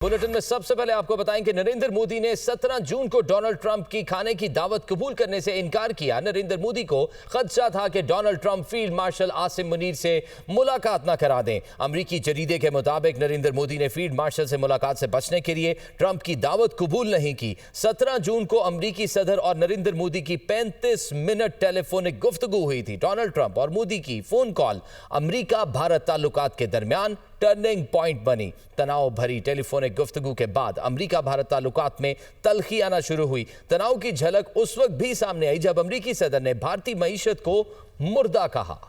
Bulletin में सबसे पहले आपको बताएं कि नरेंद्र मोदी ने 17 जून को डोनाल्ड ट्रंप की खाने की दावत कबूल करने से इनकार किया। नरेंद्र मोदी को खदशा था कि Donald Trump field marshal Asim Munir से मुलाकात न करा दें। अमरीकी जरीदे के मुताबिक नरेंद्र मोदी ने फील्ड मार्शल से मुलाकात से बचने के लिए ट्रंप की दावत कबूल नहीं की। 17 जून को अमरीकी सदर और नरेंद्र मोदी की 35 मिनट टेलीफोनिक गुफ्तगू हुई थी। डोनाल्ड ट्रंप और मोदी की फोन कॉल अमरीका भारत ताल्लुकात के दरमियान टर्निंग पॉइंट बनी। तनाव भरी टेलीफोनिक गुफ्तगू के बाद अमरीका भारत ताल्लुकात में तल्खी आना शुरू हुई। तनाव की झलक उस वक्त भी सामने आई जब अमरीकी सदर ने भारतीय मईशत को मुर्दा कहा।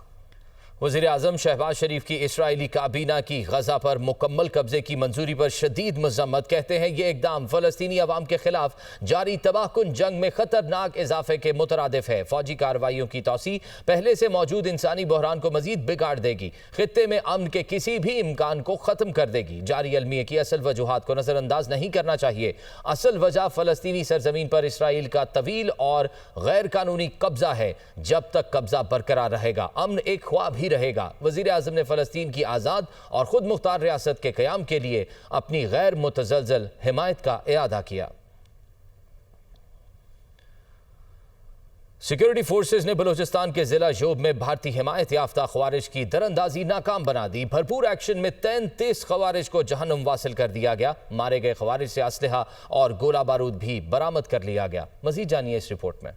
वज़ीर आज़म शहबाज शरीफ की इस्राएली काबीना की गजा पर मुकम्मल कब्जे की मंजूरी पर शदीद मज़म्मत। कहते हैं ये इकदाम फ़लस्तीनी अवाम के खिलाफ जारी तबाहकुन जंग में खतरनाक इजाफे के मुतरादिफ है। फौजी कार्रवाइयों की तोसी पहले से मौजूद इंसानी बहरान को मजीद बिगाड़ देगी, खित्ते में अमन के किसी भी इम्कान को ख़त्म कर देगी। जारी अलमिया की असल वजूहात को नज़रअंदाज नहीं करना चाहिए। असल वजह फ़लस्तीनी सरजमीन पर इसराइल का तवील और गैर कानूनी कब्जा है। जब तक कब्जा बरकरार रहेगा अमन एक ख्वाब ही रहेगा। वज़ीर आज़म ने फ़लस्तीन की आज़ाद और खुद मुख्तार रियासत के क़याम के लिए अपनी गैर मुतज़लज़ल हिमायत का इआदा किया। सिक्योरिटी फोर्सेज ने बलूचिस्तान के जिला जोब में भारतीय हिमायत याफ्ता ख्वारिज की दरअंदाजी नाकाम बना दी। भरपूर एक्शन में 33 ख्वारिज को जहन्नुम वासिल कर दिया गया। मारे गए ख्वारिज से असलहा और गोला बारूद भी बरामद कर लिया गया। मज़ीद जानिए इस रिपोर्ट में।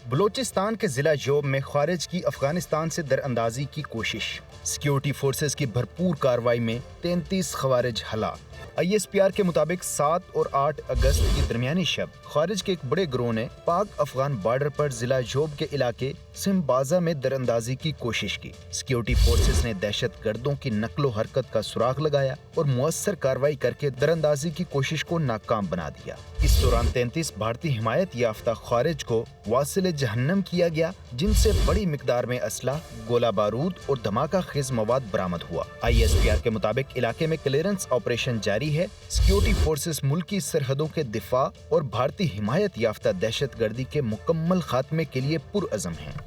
बलूचिस्तान के जिला जोब में ख्वारिज की अफगानिस्तान से दरअंदाजी की कोशिश। सिक्योरिटी फोर्सेस की भरपूर कार्रवाई में 33 ख्वारिज हलाक। ISPR के मुताबिक 7 और 8 अगस्त की दरमियानी शब ख्वारिज के एक बड़े गिरोह ने पाक अफगान बॉर्डर पर जिला जोब के इलाके सिम्बाजा में दरअंदाजी की कोशिश की। सिक्योरिटी फोर्सेस ने दहशत गर्दों की नकलो हरकत का सुराग लगाया और मुअस्सर कार्रवाई करके दरअंदाजी की कोशिश को नाकाम बना दिया। इस दौरान 33 भारतीय हिमायत याफ्ता ख्वारिज को वासिल जहन्नम किया गया, जिनसे बड़ी मिकदार में असला, गोला बारूद और धमाका खेज मवाद बरामद हुआ। ISPR के मुताबिक इलाके में क्लियरेंस ऑपरेशन जारी है। सिक्योरिटी फोर्सेस मुल्की सरहदों के दिफा और भारतीय हिमायत याफ्ता दहशत गर्दी के मुकम्मल खात्मे के लिए पुरअज़म हैं।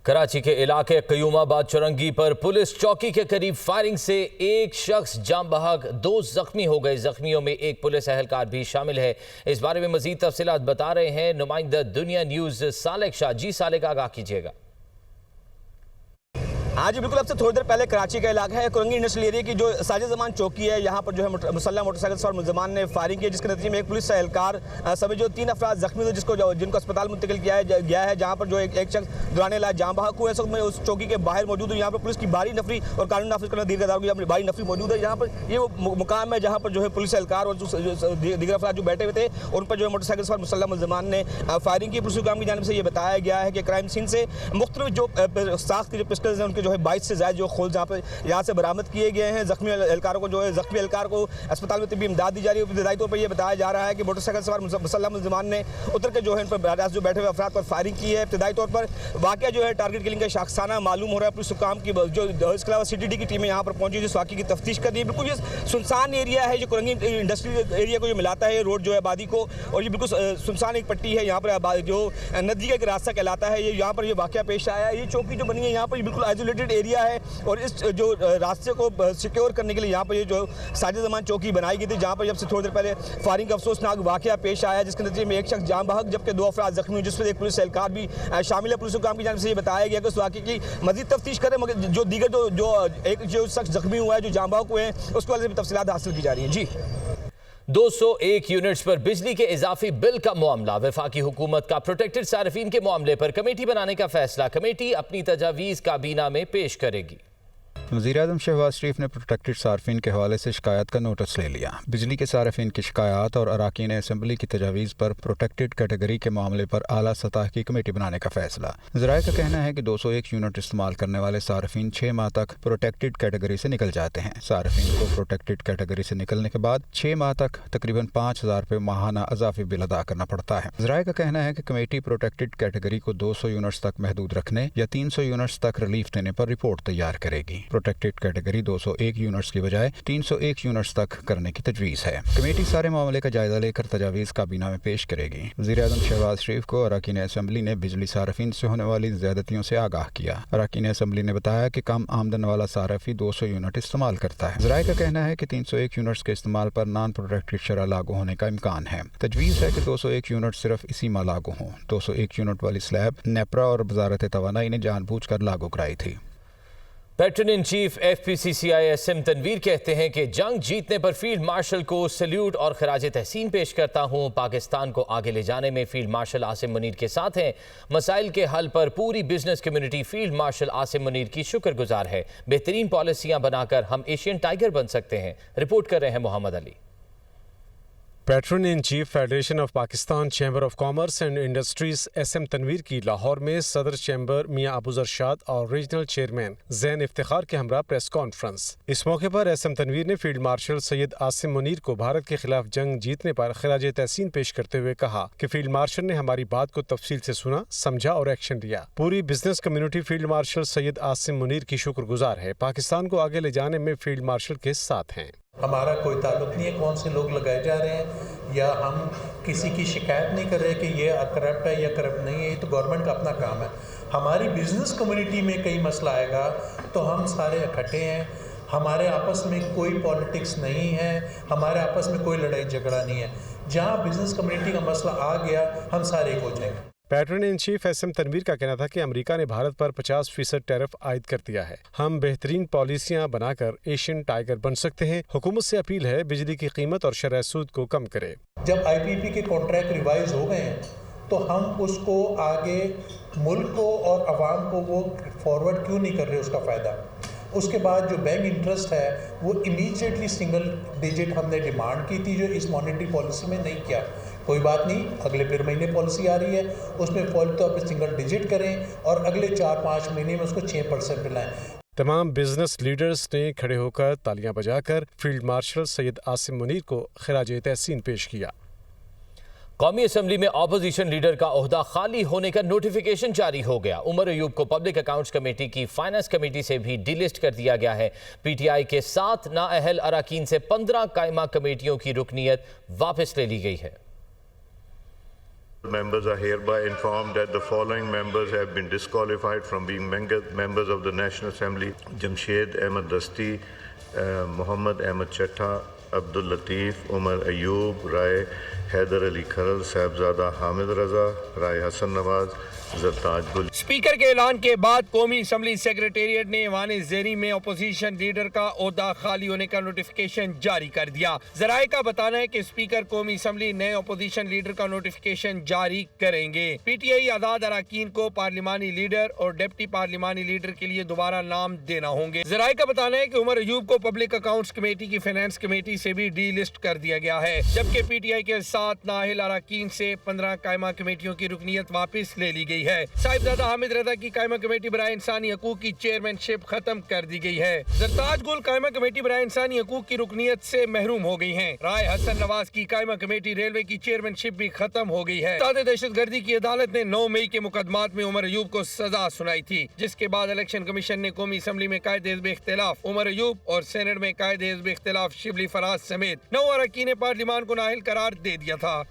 कराची के इलाके क़यूमाबाद चौरंगी पर पुलिस चौकी के करीब फायरिंग से एक शख्स जाम बहक, 2 जख्मी हो गए। जख्मियों में एक पुलिस एहलकार भी शामिल है। इस बारे में मजीद तफसीलात बता रहे हैं नुमाइंदा दुनिया न्यूज़ सालेक शाह। जी सालेक, आगाह कीजिएगा। हाँ जी बिल्कुल, अब से थोड़ी देर पहले कराची का इलाका है कुरंगी इंडस्ट्रियल एरिया की जो साजिद जमान चौकी है, यहाँ पर जो है मुसल्लह मोटरसाइकिल सवार मुलजमान ने फायरिंग की, जिसके नतीजे में एक पुलिस एहलकार समेत जो 3 अफराद जख्मी हुए, जिनको अस्पताल मुंतकिल किया गया है, जहाँ पर जो एक शख्स दौरान इलाज जाम बहक हुए। इस वक्त मैं उस चौकी के बाहर मौजूद हूँ। यहाँ पर पुलिस की भारी नफरी और कानून नाफिज करने दीगर की भारी नफरी मौजूद है। यहाँ पर ये वो मुकाम है जहाँ पर जो है पुलिस एहलकार और दीगर अफराद जो बैठे हुए थे, उन पर जो है मोटरसाइकिल सवार मुसल्लह मुलजमान ने फायरिंग की। पुलिस हुकाम की जानिब से ये बताया गया है कि क्राइम सीन से मुख्तलिफ जो साख्त के जो पिस्टल्स हैं, उनके जो है 22 से ज़्यादा खोल जहाँ पर यहाँ से बरामद किए गए हैं। जख्मी एहलकारों को जो है जख्मी एहलकार को अस्पताल में तिब्बी इमदाद दी जा रही है। इब्तदाई तौर पर यह बताया जा रहा है कि मोटरसाइकिल सवार मुसल्लह मुलजमान ने उतर के जो है इन पर जो बैठे हुए अफराद पर फायरिंग की है। इब्तदाई तौर पर वाक़या जो है टारगेट किलिंग का शाखसाना मालूम हो रहा है। पुलिस हुकाम की जो इसके अलावा CTD की टीमें यहाँ पर पहुंची, जिस वाक़े की तफ्तीश कर रही है। बिल्कुल ये सुनसान एरिया है जो कुरंगी इंडस्ट्रियल एरिया को जो मिलाता है रोड जो है आबादी को, और ये बिल्कुल सुनसान एक पट्टी है। यहाँ पर जो नदी का एक रास्ता कहलाता है, ये यहाँ पर ये वाक़या पेश आया है। ये चौकी जो बनी है यहाँ पर बिल्कुल आइसोलेटेड एरिया है, और इस जो रास्ते को सिक्योर करने के लिए यहाँ पर ये जो साजिद जमान चौकी बनाई गई थी, जहाँ पर जब से थोड़ी देर पहले फायरिंग का अफसोसनाक वाक़या पेश आया, जिसके नतीजे में एक शख्स जाम बहक जबकि 2 अफराद जख्मी हुए, जिसमें एक पुलिस एहलकार भी शामिल है। पुलिस हुकाम की जानिब से ये बताया गया कि उस वाक़े की मज़ीद तफ्तीश करें, मगर जो दीगर जो शख्स जख्मी हुआ है, जो जाम बहक हुए हैं, उसके बारे में तफसीलात हासिल की जा रही हैं। जी 201 यूनिट्स पर बिजली के इजाफी बिल का मामला। वफाकी हुकूमत का प्रोटेक्टेड सार्फिन के मामले पर कमेटी बनाने का फैसला। कमेटी अपनी तजावीज़ काबीना में पेश करेगी। वज़ीर आज़म शहबाज शरीफ ने प्रोटेक्टेड सार्फिन के हवाले से शिकायत का नोटिस ले लिया। बिजली के सार्फिन की शिकायत और अराकीन असम्बली की तजावीज़ पर प्रोटेक्टेड कैटेगरी के मामले पर आला सतह की कमेटी बनाने का फैसला। ज़राए का कहना है कि 201 यूनिट इस्तेमाल करने वाले सार्फिन 6 माह तक प्रोटेक्टेड कैटेगरी से निकल जाते हैं। सार्फिन को प्रोटेक्टेड कैटेगरी से निकलने के बाद 6 माह तक तकरीबन 5,000 रुपये माहाना अजाफी बिल अदा करना पड़ता है। ज़राए का कहना है कि कमेटी प्रोटेक्टेड कैटेगरी को 200 यूनिट्स तक महदूद रखने या 300 यूनिट्स तक रिलीफ देने पर रिपोर्ट तैयार करेगी। پروٹیکٹڈ کیٹیگری 201 یونٹس کی بجائے 301 یونٹس تک کرنے کی تجویز ہے۔ کمیٹی سارے معاملے کا جائزہ لے کر تجاویز کابینہ میں پیش کرے گی۔ وزیر اعظم شہباز شریف کو اراکین اسمبلی نے بجلی صارفین سے ہونے والی زیادتیوں سے آگاہ کیا۔ اراکین اسمبلی نے بتایا کہ کم آمدن والا صارفی 200 یونٹ استعمال کرتا ہے۔ ذرائع کا کہنا ہے کہ 301 یونٹس کے استعمال پر نان پروٹیکٹڈ شرح لاگو ہونے کا امکان ہے۔ تجویز ہے کہ 201 یونٹ صرف اسی ماہ لاگو ہوں۔ 201 یونٹ والی سلیب نیپرا اور وزارت توانائی نے جان بوجھ کر لاگو کرائی تھی۔ Patron in chief F P C C I S M Tanveer کہتے ہیں کہ جنگ جیتنے پر فیلڈ مارشل کو سیلیوٹ اور خراج تحسین پیش کرتا ہوں۔ پاکستان کو آگے لے جانے میں فیلڈ مارشل عاصم منیر کے ساتھ ہیں۔ مسائل کے حل پر پوری business community field marshal Asim Munir کی شکر گزار ہے۔ بہترین پالیسیاں بنا کر ہم ایشین ٹائیگر بن سکتے ہیں۔ رپورٹ کر رہے ہیں Muhammad Ali. Patron in chief federation of Pakistan chamber of commerce and industries S M Tanveer کی لاہور میں صدر چیمبر میاں ابوذر شاد اور ریجنل چیئرمین زین افتخار کے ہمراہ پریس کانفرنس۔ اس موقع پر ایس ایم تنویر نے فیلڈ مارشل سید عاصم منیر کو بھارت کے خلاف جنگ جیتنے پر خراج تحسین پیش کرتے ہوئے کہا کہ فیلڈ مارشل نے ہماری بات کو تفصیل سے سنا، سمجھا اور ایکشن لیا۔ پوری business community field marshal Syed Asim Munir کی شکر گزار ہے۔ پاکستان کو آگے لے جانے میں فیلڈ مارشل کے ساتھ ہیں۔ ہمارا کوئی تعلق نہیں ہے کون سے لوگ لگائے جا رہے ہیں، یا ہم کسی کی شکایت نہیں کر رہے کہ یہ کرپٹ ہے یا کرپٹ نہیں ہے، یہ تو گورنمنٹ کا اپنا کام ہے۔ ہماری بزنس کمیونٹی میں کئی مسئلہ آئے گا تو ہم سارے اکٹھے ہیں، ہمارے آپس میں کوئی پالیٹکس نہیں ہے، ہمارے آپس میں کوئی لڑائی جھگڑا نہیں ہے۔ جہاں بزنس کمیونٹی کا مسئلہ آ گیا ہم سارے ایک ہو جائیں گے۔ Patron in chief S M Tanveer کا کہنا تھا کہ امریکہ نے بھارت پر 50% ٹیرف عائد کر دیا ہے۔ ہم بہترین پالیسیاں بنا کر ایشین ٹائیگر بن سکتے ہیں۔ حکومت سے اپیل ہے بجلی کی قیمت اور شرح سود کو کم کرے۔ جب آئی پی پی کے کانٹریکٹ ریوائز ہو گئے ہیں تو ہم اس کو آگے ملک کو اور عوام کو وہ فارورڈ کیوں نہیں کر رہے اس کا فائدہ۔ اس کے بعد جو بینک انٹرسٹ ہے وہ امیجیٹلی سنگل ڈیجٹ ہم نے ڈیمانڈ کی تھی، جو اس مانیٹری پالیسی میں نہیں کیا۔ کوئی بات نہیں، اگلے پھر مہینے پالیسی آ رہی ہے، اس میں فوری طور پہ سنگل ڈیجٹ کریں اور اگلے 4-5 مہینے میں اس کو 6% پہ لائیں۔ تمام بزنس لیڈرز نے کھڑے ہو کر تالیاں بجا کر فیلڈ مارشل سید عاصم منیر کو خراج تحسین پیش کیا۔ قومی اسمبلی میں اپوزیشن لیڈر کا عہدہ خالی ہونے کا نوٹیفیکیشن جاری ہو گیا۔ عمر ایوب کو پبلک اکاؤنٹس کمیٹی کی فائنانس کمیٹی سے بھی ڈی لسٹ کر دیا گیا ہے۔ پی ٹی آئی کے 7 نااہل اراکین سے 15 قائمہ کمیٹیوں کی رکنیت واپس لے لی گئی ہے۔ Members are hereby informed that the following members have been disqualified from being members of the National Assembly: Jamshed Ahmed Dasti, Muhammad Ahmed Chattha, Abdul Latif, Umar Ayub, Rai Haider Ali Kharal, Sahibzada Hamid Raza, Rai Hassan Nawaz, Zartaj Gul. Speaker کے اعلان کے بعد قومی assembly secretariat نے ایوان زیریں میں opposition leader کا عہدہ خالی ہونے کا نوٹیفیکیشن جاری کر دیا۔ ذرائع کا بتانا ہے کہ اسپیکر قومی اسمبلی نئے اپوزیشن لیڈر کا نوٹیفیکیشن جاری کریں گے۔ پی ٹی آئی آزاد اراکین کو پارلیمانی لیڈر اور ڈپٹی پارلیمانی لیڈر کے لیے دوبارہ نام دینا ہوں گے۔ ذرائع کا بتانا ہے کہ عمر ایوب کو پبلک اکاؤنٹس کمیٹی کی فائنانس کمیٹی سے بھی ڈی لسٹ کر دیا گیا ہے، جبکہ پی ٹی آئی کے 7 نااہل اراکین سے 15 قائمہ کمیٹیوں کی رکنیت واپس لے لی گئی ہے۔ صاحبزادہ حامد رضا کی قائمہ کمیٹی برائے انسانی حقوق کی چیئرمین شپ ختم کر دی گئی ہے۔ زرتاج گل قائمہ کمیٹی برائے انسانی حقوق کی رکنیت سے محروم ہو گئی ہیں۔ رائے حسن نواز کی قائمہ کمیٹی ریلوے کی چیئرمین شپ بھی ختم ہو گئی ہے۔ دہشت گردی کی عدالت نے 9 مئی کے مقدمات میں عمر ایوب کو سزا سنائی تھی، جس کے بعد الیکشن کمیشن نے قومی اسمبلی میں قائد حزب اختلاف عمر ایوب اور سینٹ میں قائد حزب اختلاف شبلی فراز سمیت 9 اراکین پارلیمان کو نااہل قرار دے دیا تھا۔